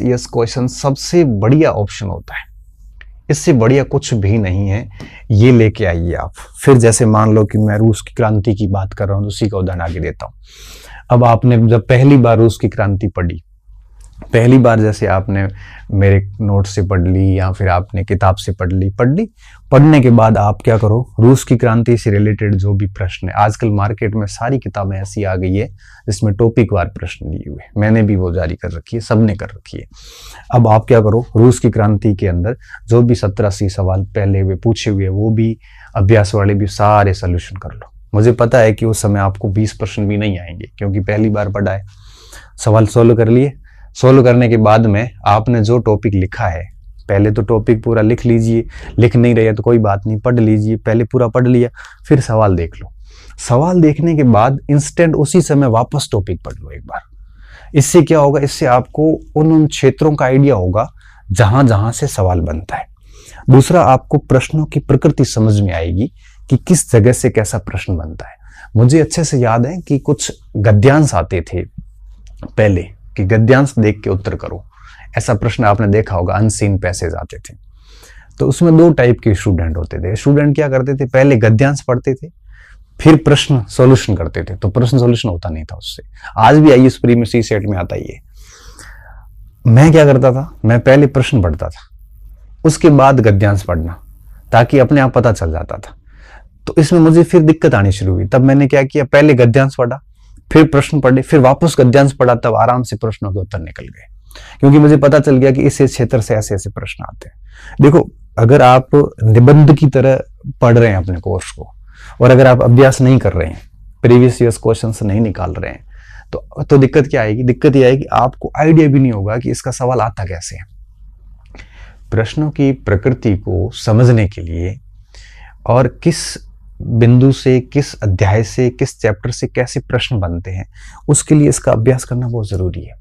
Yes question सबसे बढ़िया option होता है, इससे बढ़िया कुछ भी नहीं है। ये लेके आइए आप। फिर जैसे मान लो कि मैं रूस की क्रांति की बात कर रहा हूं, उसी का उदाहरण आगे देता हूं। अब आपने जब पहली बार रूस की क्रांति पढ़ी, पहली बार जैसे आपने मेरे नोट से पढ़ ली या फिर आपने किताब से पढ़ ली, पढ़ने के बाद आप क्या करो, रूस की क्रांति से रिलेटेड जो भी प्रश्न है, आजकल मार्केट में सारी किताबें ऐसी आ गई है जिसमें टॉपिक वार प्रश्न दिए हुए, मैंने भी वो जारी कर रखी है, सबने कर रखी है। अब आप क्या करो, रूस की क्रांति के अंदर जो भी 70-80 सवाल पहले हुए पूछे हुए, वो भी अभ्यास वाले भी सारे सोल्यूशन कर लो। मुझे पता है कि उस समय आपको 20 प्रश्न भी नहीं आएंगे, क्योंकि पहली बार पढ़ा है। सवाल सोल्व कर लिए, सोल्व करने के बाद में आपने जो टॉपिक लिखा है, पहले तो टॉपिक पूरा लिख लीजिए, लिख नहीं रहे तो कोई बात नहीं, पढ़ लीजिए, पहले पूरा पढ़ लिया, फिर सवाल देख लो। सवाल देखने के बाद इंस्टेंट उसी समय वापस टॉपिक पढ़ लो एक बार। इससे क्या होगा, इससे आपको उन क्षेत्रों का आइडिया होगा जहां जहां से सवाल बनता है। दूसरा, आपको प्रश्नों की प्रकृति समझ में आएगी कि किस जगह से कैसा प्रश्न बनता है। मुझे अच्छे से याद है कि कुछ गद्यांश आते थे पहले, कि गद्यांश देख के उत्तर करो, ऐसा प्रश्न आपने देखा होगा, अनसीन पैसेज आते थे। तो उसमें 2 टाइप के स्टूडेंट होते थे। स्टूडेंट क्या करते थे, पहले गद्यांश पढ़ते थे, फिर प्रश्न सॉल्यूशन करते थे, तो प्रश्न सॉल्यूशन होता नहीं था उससे। आज भी आईएएस प्री में C-सेट में आता ही है। मैं क्या करता था, मैं पहले प्रश्न पढ़ता था, उसके बाद गद्यांश पढ़ना, ताकि अपने आप पता चल जाता था। तो इसमें मुझे फिर दिक्कत आनी शुरू हुई। तब मैंने क्या किया, पहले गद्यांश पढ़ा, फिर प्रश्न पढ़े, फिर वापस गद्यांश पढ़ा, तब आराम से प्रश्नों के उत्तर निकल गए, क्योंकि मुझे पता चल गया कि इस क्षेत्र से ऐसे ऐसे प्रश्न आते हैं। देखो, अगर आप निबंध की तरह पढ़ रहे हैं अपने कोर्स को, और अगर आप अभ्यास नहीं कर रहे हैं, प्रीवियस ईयर्स क्वेश्चन से नहीं निकाल रहे हैं, तो दिक्कत क्या आएगी, दिक्कत ये आएगी आपको आइडिया भी नहीं होगा कि इसका सवाल आता कैसे है। प्रश्नों की प्रकृति को समझने के लिए और किस बिंदु से, किस अध्याय से, किस चैप्टर से कैसे प्रश्न बनते हैं, उसके लिए इसका अभ्यास करना बहुत जरूरी है।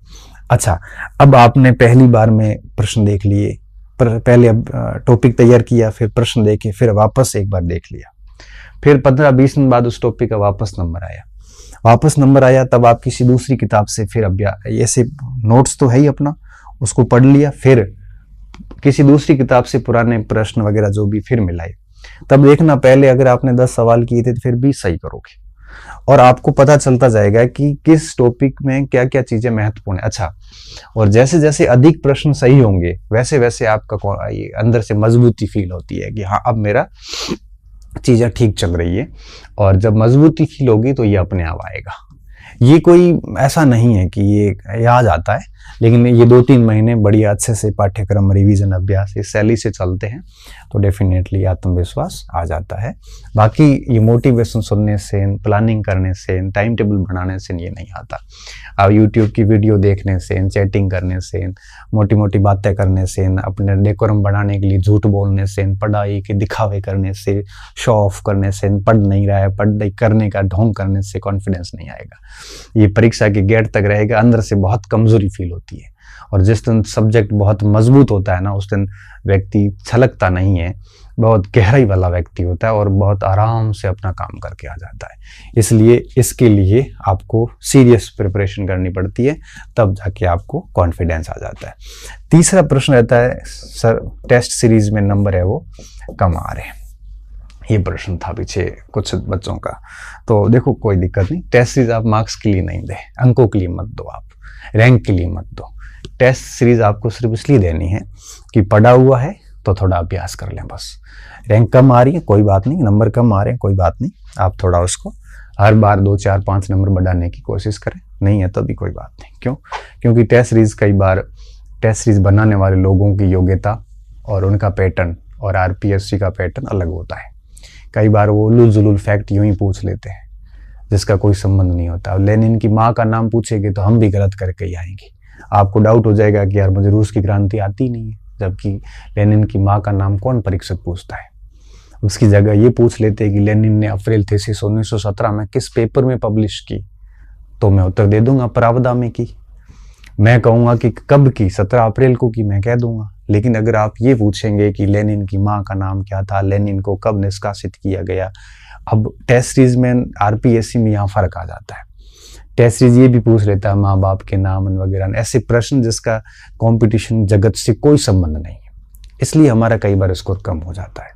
अच्छा, अब आपने पहली बार में प्रश्न देख लिए, पहले अब टॉपिक तैयार किया, फिर प्रश्न देखे, फिर वापस एक बार देख लिया, फिर 15-20 दिन बाद उस टॉपिक का वापस नंबर आया, तब आप किसी दूसरी किताब से फिर अभ्यास, ऐसे नोट्स तो है ही अपना, उसको पढ़ लिया, फिर किसी दूसरी किताब से पुराने प्रश्न वगैरह जो भी फिर मिलाए। तब देखना, पहले अगर आपने 10 सवाल किए थे तो फिर 20 सही करोगे, और आपको पता चलता जाएगा कि किस टॉपिक में क्या क्या चीजें महत्वपूर्ण है। अच्छा, और जैसे जैसे अधिक प्रश्न सही होंगे, वैसे वैसे आपका अंदर से मजबूती फील होती है कि हाँ, अब मेरा चीजें ठीक चल रही है। और जब मजबूती फील होगी तो ये अपने आप आएगा। ये कोई ऐसा नहीं है कि ये आ जाता है, लेकिन ये 2-3 महीने बढ़िया अच्छे से पाठ्यक्रम, रिवीजन, अभ्यास इस शैली से चलते हैं तो डेफिनेटली आत्मविश्वास आ जाता है। बाकी ये मोटिवेशन सुनने से, प्लानिंग करने से, टाइम टेबल बनाने से ये नहीं आता। अब यूट्यूब की वीडियो देखने से, चैटिंग करने से, मोटी मोटी बातें करने से, अपने डेकोरम बढ़ाने के लिए झूठ बोलने से, पढ़ाई के दिखावे करने से, शो ऑफ करने से, पढ़ नहीं रहा है, पढ़ाई करने का ढोंग करने से कॉन्फिडेंस नहीं आएगा। ये परीक्षा के गेट तक रहेगा, अंदर से बहुत कमजोरी फील होती है। और जिस दिन सब्जेक्ट बहुत मजबूत होता है ना, उस दिन व्यक्ति छलकता नहीं है, बहुत गहराई वाला व्यक्ति होता है और बहुत आराम से अपना काम करके आ जाता है। इसलिए इसके लिए आपको सीरियस प्रिपरेशन करनी पड़ती है, तब जाके आपको कॉन्फिडेंस आ जाता है। तीसरा प्रश्न रहता है, सर टेस्ट सीरीज में नंबर है वो कम आ रहे हैं। ये प्रश्न था पीछे कुछ बच्चों का। तो देखो, कोई दिक्कत नहीं, टेस्ट सीरीज आप मार्क्स के लिए नहीं दे, अंकों के लिए मत दो, आप रैंक के लिए मत दो। टेस्ट सीरीज आपको सिर्फ इसलिए देनी है कि पढ़ा हुआ है तो थोड़ा अभ्यास कर लें बस। रैंक कम आ रही है कोई बात नहीं, नंबर कम आ रहे हैं कोई बात नहीं, आप थोड़ा उसको हर बार 2, 4, 5 नंबर बढ़ाने की कोशिश करें। नहीं है तो भी कोई बात नहीं। क्यों? क्योंकि टेस्ट सीरीज कई बार टेस्ट सीरीज बनाने वाले लोगों की योग्यता और उनका पैटर्न और RPSC का पैटर्न अलग होता है। कई बार वो उलूल जुलूल फैक्ट यूं ही पूछ लेते हैं जिसका कोई संबंध नहीं होता। लेनिन की माँ का नाम पूछेंगे तो हम भी गलत करके ही आएंगे। आपको डाउट हो जाएगा कि यार मुझे रूस की क्रांति आती नहीं है, जबकि लेनिन की माँ का नाम कौन परीक्षक पूछता है। उसकी जगह ये पूछ लेते हैं कि लेनिन ने अप्रैल थीसिस 1917 में किस पेपर में पब्लिश की, तो मैं उत्तर दे दूंगा प्रावदा में की। मैं कहूंगा कि कब की, 17 अप्रैल को की, मैं कह दूंगा। लेकिन अगर आप ये पूछेंगे कि लेनिन की माँ का नाम क्या था, लेनिन को कब निष्कासित किया गया, अब टेस्ट सीरीज में RPSC में यहाँ फर्क आ जाता है। टेस्ट सीरीज ये भी पूछ लेता है माँ बाप के नाम वगैरह, ऐसे प्रश्न जिसका कंपटीशन जगत से कोई संबंध नहीं है, इसलिए हमारा कई बार स्कोर कम हो जाता है।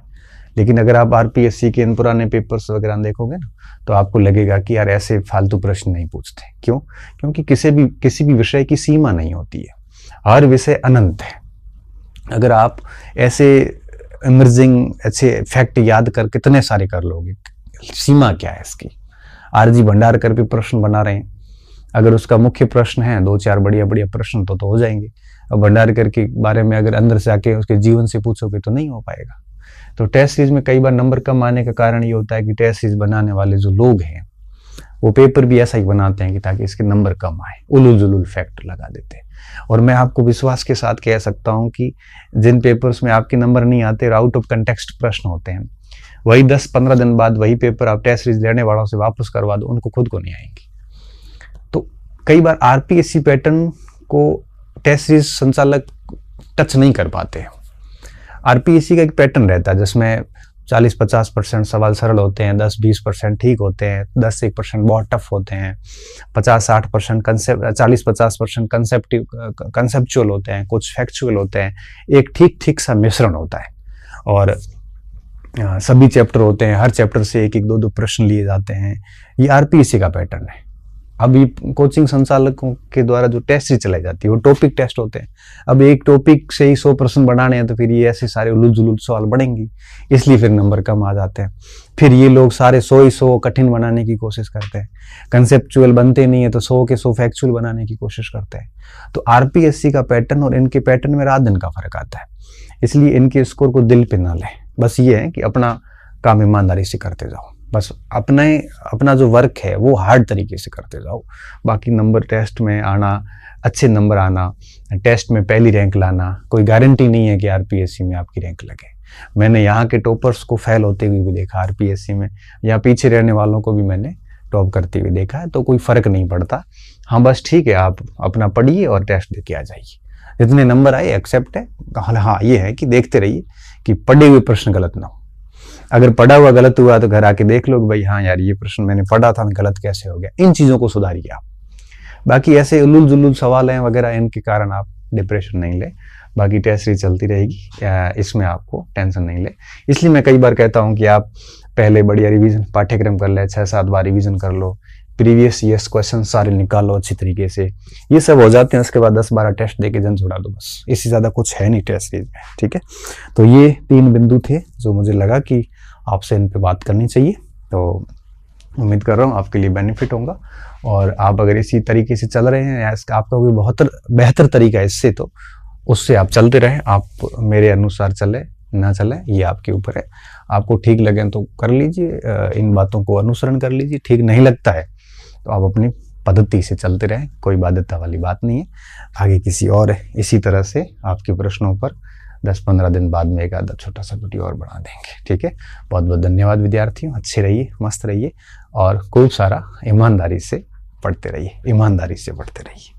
लेकिन अगर आप आरपीएससी के इन पुराने पेपर्स वगैरह देखोगे ना, तो आपको लगेगा कि यार ऐसे फालतू प्रश्न नहीं पूछते। क्यों? क्योंकि किसी भी विषय की सीमा नहीं होती है, हर विषय अनंत है। अगर आप ऐसे इमर्जिंग अच्छे फैक्ट याद कर कितने सारे कर लोगे, सीमा क्या है इसकी? आरजी भंडारकर पे प्रश्न बना रहे हैं, अगर उसका मुख्य प्रश्न है 2-4 बढ़िया बढ़िया प्रश्न तो हो जाएंगे। अब भंडारकर के बारे में अगर अंदर से आके उसके जीवन से पूछोगे तो नहीं हो पाएगा। तो टेस्ट सीरीज में कई बार नंबर कम आने का कारण ये होता है कि टेस्ट सीरीज बनाने वाले जो लोग हैं वो पेपर भी ऐसा ही बनाते हैं कि ताकि इसके नंबर कम आए, उलूल जुलूल फैक्ट लगा देते हैं। और मैं आपको विश्वास के साथ कह सकता हूं कि जिन पेपर्स में आपके नंबर नहीं आते, आउट ऑफ कंटेक्स्ट प्रश्न होते हैं, वही 10-15 दिन बाद वही पेपर आप टेस्ट सीरीज लेने वालों से वापस करवा दो, उनको खुद को नहीं आएंगी। तो कई बार आरपीएससी पैटर्न को टेस्ट सीरीज संचालक टच नहीं कर पाते हैं। आरपीएससी का एक पैटर्न रहता है जिसमें 40-50% सवाल सरल होते हैं, 10-20% ठीक होते हैं, 10-1% बहुत टफ होते हैं, 50-60% कंसेप्ट, 40-50% कंसेप्चुअल होते हैं, कुछ फैक्चुअल होते हैं, एक ठीक सा मिश्रण होता है। और सभी चैप्टर होते हैं, हर चैप्टर से 1-2 प्रश्न लिए जाते हैं। ये आरपीएससी का पैटर्न है। अभी कोचिंग संचालकों के द्वारा जो टेस्ट ही चलाई जाती है वो टॉपिक टेस्ट होते हैं। अब एक टॉपिक से ही 100 प्रश्न बनाने हैं तो फिर ये ऐसे सारे उलूल जुलूल सवाल बढ़ेंगी, इसलिए फिर नंबर कम आ जाते हैं। फिर ये लोग सारे 100 कठिन बनाने की कोशिश करते हैं, कंसेप्चुअल बनते नहीं है तो 100 के 100 फैक्चुअल बनाने की कोशिश करते हैं। तो आरपीएससी का पैटर्न और इनके पैटर्न में रात दिन का फर्क आता है, इसलिए इनके स्कोर को दिल पे ना लें। बस ये है कि अपना काम ईमानदारी से करते जाओ, बस अपना जो वर्क है वो हार्ड तरीके से करते जाओ। बाकी नंबर टेस्ट में आना, अच्छे नंबर आना, टेस्ट में पहली रैंक लाना, कोई गारंटी नहीं है कि आरपीएससी में आपकी रैंक लगे। मैंने यहाँ के टॉपर्स को फेल होते हुए भी देखा आरपीएससी में, या पीछे रहने वालों को भी मैंने टॉप करते हुए देखा है, तो कोई फर्क नहीं पड़ता। हाँ बस ठीक है, आप अपना पढ़िए और टेस्ट देके आ जाइए, जितने नंबर आए एक्सेप्ट है। हाँ ये है कि देखते रहिए कि पढ़े हुए प्रश्न गलत ना हो। अगर पढ़ा हुआ गलत हुआ तो घर आके देख लो कि भाई हाँ यार ये प्रश्न मैंने पढ़ा था, गलत कैसे हो गया। इन चीजों को सुधारिए आप। बाकी ऐसे उलूल जुलूल सवाल हैं वगैरह, इनके कारण आप डिप्रेशन नहीं ले। बाकी टेस्ट सीरीज चलती रहेगी, इसमें आपको टेंशन नहीं ले। इसलिए मैं कई बार कहता हूँ कि आप पहले बढ़िया रिवीजन पाठ्यक्रम कर ले, 6-7 बार रिवीजन कर लो, प्रीवियस ईयर्स क्वेश्चन सारे निकालो अच्छी तरीके से। ये सब हो जाते हैं, उसके बाद 10-12 टेस्ट देके जन छुड़ा दो, बस। इससे ज़्यादा कुछ है नहीं टेस्ट सीरीज में, ठीक है। तो ये 3 बिंदु थे जो मुझे लगा कि आपसे इन पे बात करनी चाहिए। तो उम्मीद कर रहा हूँ आपके लिए बेनिफिट होगा, और आप अगर इसी तरीके से चल रहे हैं या आपका कोई बहुत बेहतर तरीका है इससे, तो उससे आप चलते रहें। आप मेरे अनुसार चले ना चले ये आपके ऊपर है। आपको ठीक लगे तो कर लीजिए, इन बातों को अनुसरण कर लीजिए। ठीक नहीं लगता है तो आप अपनी पद्धति से चलते रहें, कोई बाध्यता वाली बात नहीं है। आगे किसी और इसी तरह से आपके प्रश्नों पर 10-15 दिन बाद में एक आधा छोटा सा वीडियो और बना देंगे, ठीक है। बहुत बहुत धन्यवाद विद्यार्थियों, अच्छे रहिए, मस्त रहिए और खूब सारा ईमानदारी से पढ़ते रहिए, ईमानदारी से पढ़ते रहिए।